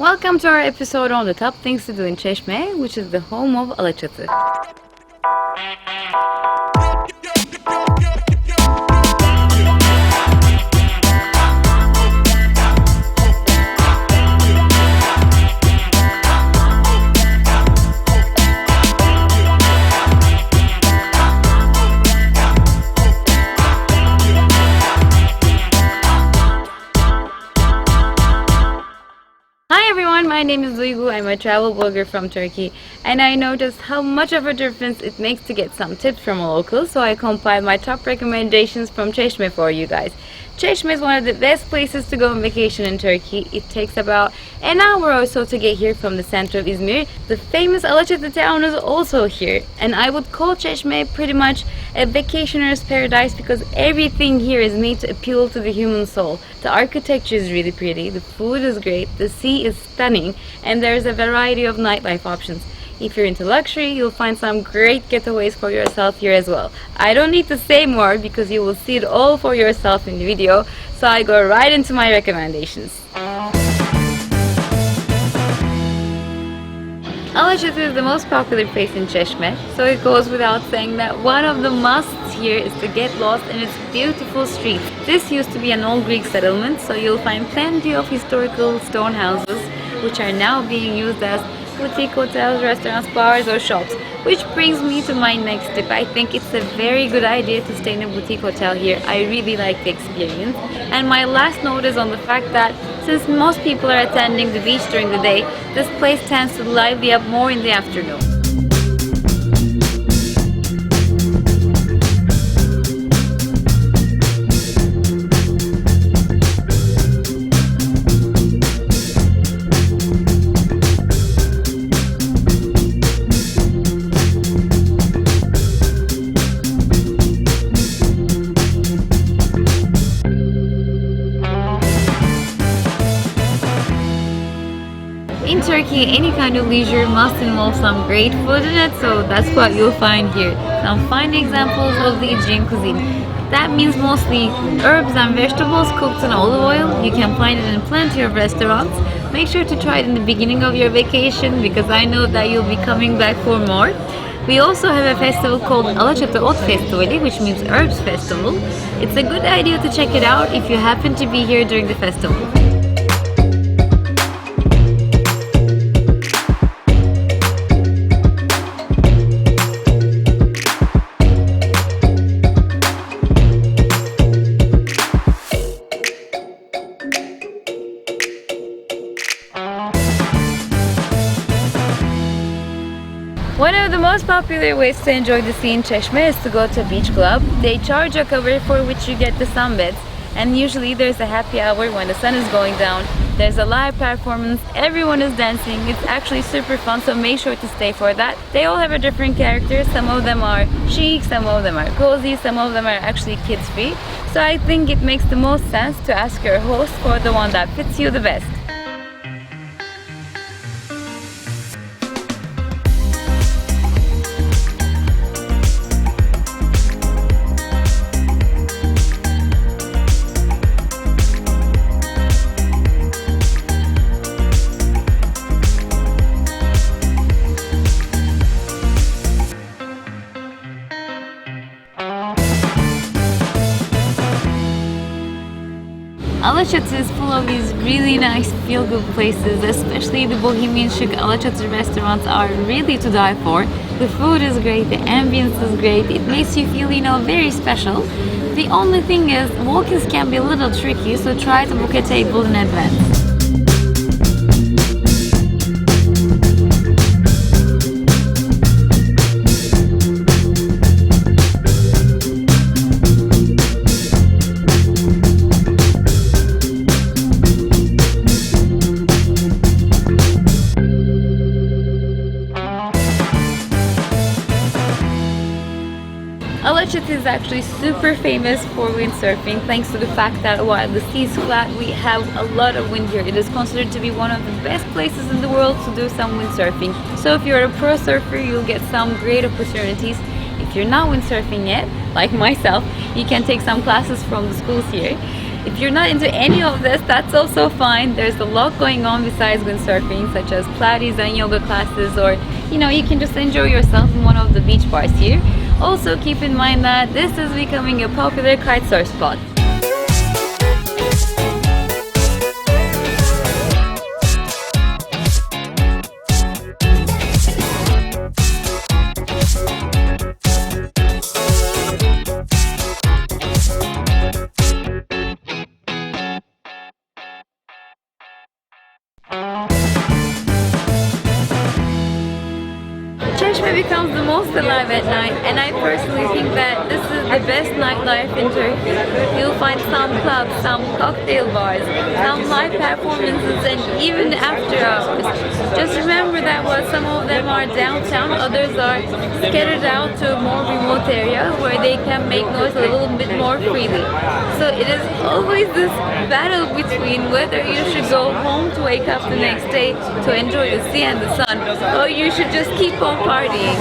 Welcome to our episode on the top things to do in Çeşme, which is the home of Alaçatı. Hi everyone, my name is Duygu. I'm a travel blogger from Turkey, and I noticed how much of a difference it makes to get some tips from a local, so I compiled my top recommendations from Çeşme for you guys. Çeşme is one of the best places to go on vacation in Turkey. It takes about an hour or so to get here from the center of İzmir. The famous Alaçatı town is also here, and I would call Çeşme pretty much a vacationer's paradise because everything here is made to appeal to the human soul. The architecture is really pretty, the food is great, the sea is stunning, and there's a variety of nightlife options. If you're into luxury, you'll find some great getaways for yourself here as well. I don't need to say more because you will see it all for yourself in the video, so I go right into my recommendations. Alaçatı is the most popular place in Çeşme, so it goes without saying that one of the musts here is to get lost in its beautiful streets. This used to be an old Greek settlement, so you'll find plenty of historical stone houses, which are now being used as boutique hotels, restaurants, bars or shops. Which brings me to my next tip. I think it's a very good idea to stay in a boutique hotel here. I really like the experience. And my last note is on the fact that since most people are attending the beach during the day, this place tends to lively up more in the afternoon. In Turkey, any kind of leisure must involve some great food in it, so that's what you'll find here. Some fine examples of the Aegean cuisine. That means mostly herbs and vegetables cooked in olive oil. You can find it in plenty of restaurants. Make sure to try it in the beginning of your vacation because I know that you'll be coming back for more. We also have a festival called Alaçatı Ot Festivali, which means Herbs Festival. It's a good idea to check it out if you happen to be here during the festival. One of the most popular ways to enjoy the sea in Çeşme is to go to a beach club. They charge a cover for which you get the sunbeds, and usually there's a happy hour when the sun is going down. There's a live performance, everyone is dancing. It's actually super fun, so make sure to stay for that. They all have a different character. Some of them are chic, some of them are cozy, some of them are actually kids free. So I think it makes the most sense to ask your host for the one that fits you the best. Alaçatı is full of these really nice feel-good places, especially the bohemian chic Alaçatı restaurants are really to die for. The food is great, the ambience is great, it makes you feel, very special. The only thing is, walk-ins can be a little tricky, so try to book a table in advance. Alaçatı is actually super famous for windsurfing thanks to the fact that while the sea is flat, we have a lot of wind here. It is considered to be one of the best places in the world to do some windsurfing. So if you're a pro surfer, you'll get some great opportunities. If you're not windsurfing yet, like myself, you can take some classes from the schools here. If you're not into any of this, that's also fine. There's a lot going on besides windsurfing, such as Pilates and yoga classes, or you can just enjoy yourself in one of the beach bars here. Also keep in mind that this is becoming a popular kitesurf spot. Çeşme becomes the most alive at night, and I personally think that this is the best nightlife in Turkey. You'll find some clubs, some cocktail bars, some live performances, and even after hours. Just remember that while some of them are downtown, others are scattered out to a more remote area where they can make noise a little bit more freely. So it is always this battle between whether you should go home to wake up the next day to enjoy the sea and the sun, or you should just keep on partying.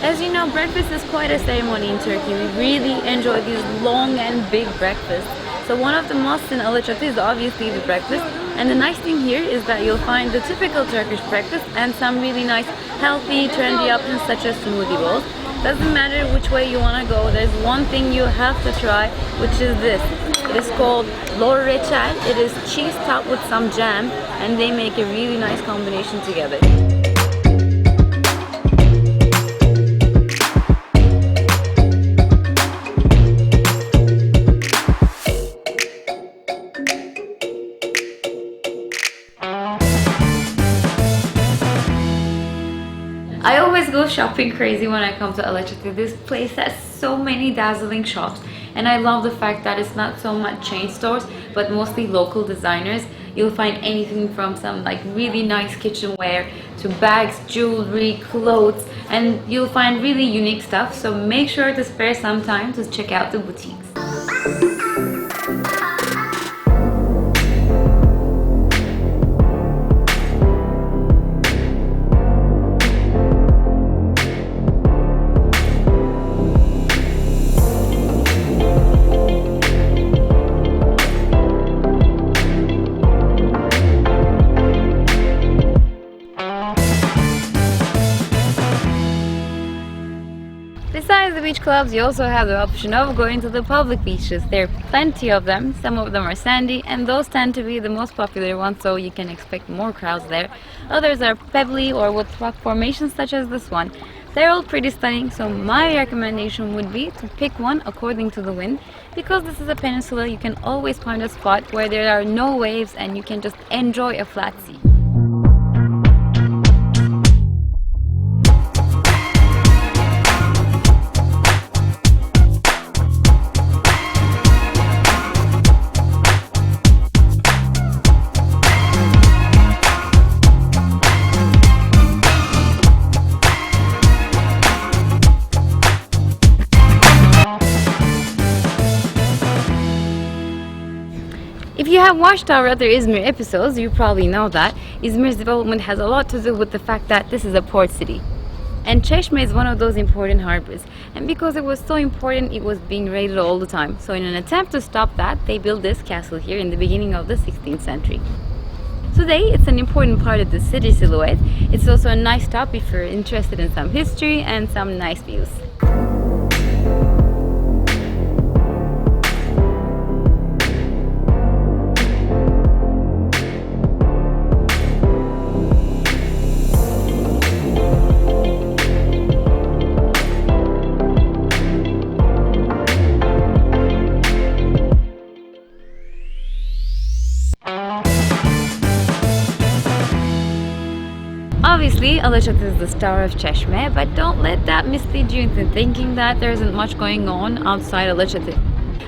As you know, breakfast is quite a ceremony in Turkey. We really enjoy these long and big breakfasts. So one of the musts in Alaçatı is obviously the breakfast. And the nice thing here is that you'll find the typical Turkish breakfast and some really nice, healthy, trendy options such as smoothie bowls. Doesn't matter which way you want to go, there's one thing you have to try, which is this. It is called lor reçel. It is cheese topped with some jam, and they make a really nice combination together. I always go shopping crazy when I come to Alaçatı. This place has so many dazzling shops, and I love the fact that it's not so much chain stores but mostly local designers. You'll find anything from some really nice kitchenware to bags, jewelry, clothes, and you'll find really unique stuff, so make sure to spare some time to check out the boutiques. Besides the beach clubs, you also have the option of going to the public beaches. There are plenty of them. Some of them are sandy, and those tend to be the most popular ones, so you can expect more crowds there. Others are pebbly or with rock formations such as this one. They're all pretty stunning, so my recommendation would be to pick one according to the wind. Because this is a peninsula, you can always find a spot where there are no waves and you can just enjoy a flat sea. If you have watched our other Izmir episodes, you probably know that Izmir's development has a lot to do with the fact that this is a port city. And Çeşme is one of those important harbors. And because it was so important, it was being raided all the time. So in an attempt to stop that, they built this castle here in the beginning of the 16th century. Today, it's an important part of the city silhouette. It's also a nice stop if you're interested in some history and some nice views. Obviously, Alaçatı is the star of Çeşme, but don't let that mislead you into thinking that there isn't much going on outside Alaçatı.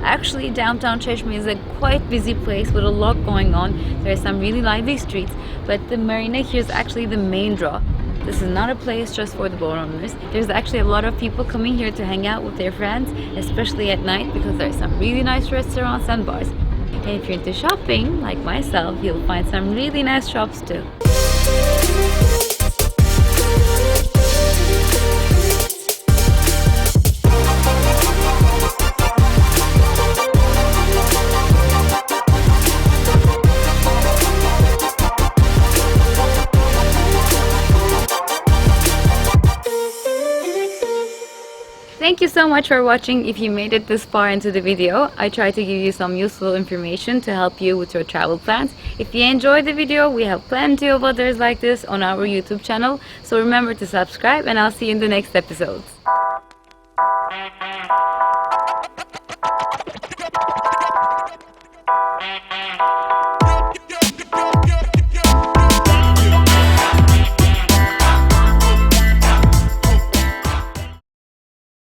Actually, downtown Çeşme is a quite busy place with a lot going on. There are some really lively streets, but the marina here is actually the main draw. This is not a place just for the boat owners. There's actually a lot of people coming here to hang out with their friends, especially at night, because there's some really nice restaurants and bars. And if you're into shopping, like myself, you'll find some really nice shops too. Thank you so much for watching. If you made it this far into the video, I try to give you some useful information to help you with your travel plans. If you enjoyed the video, we have plenty of others like this on our YouTube channel. So remember to subscribe, and I'll see you in the next episodes.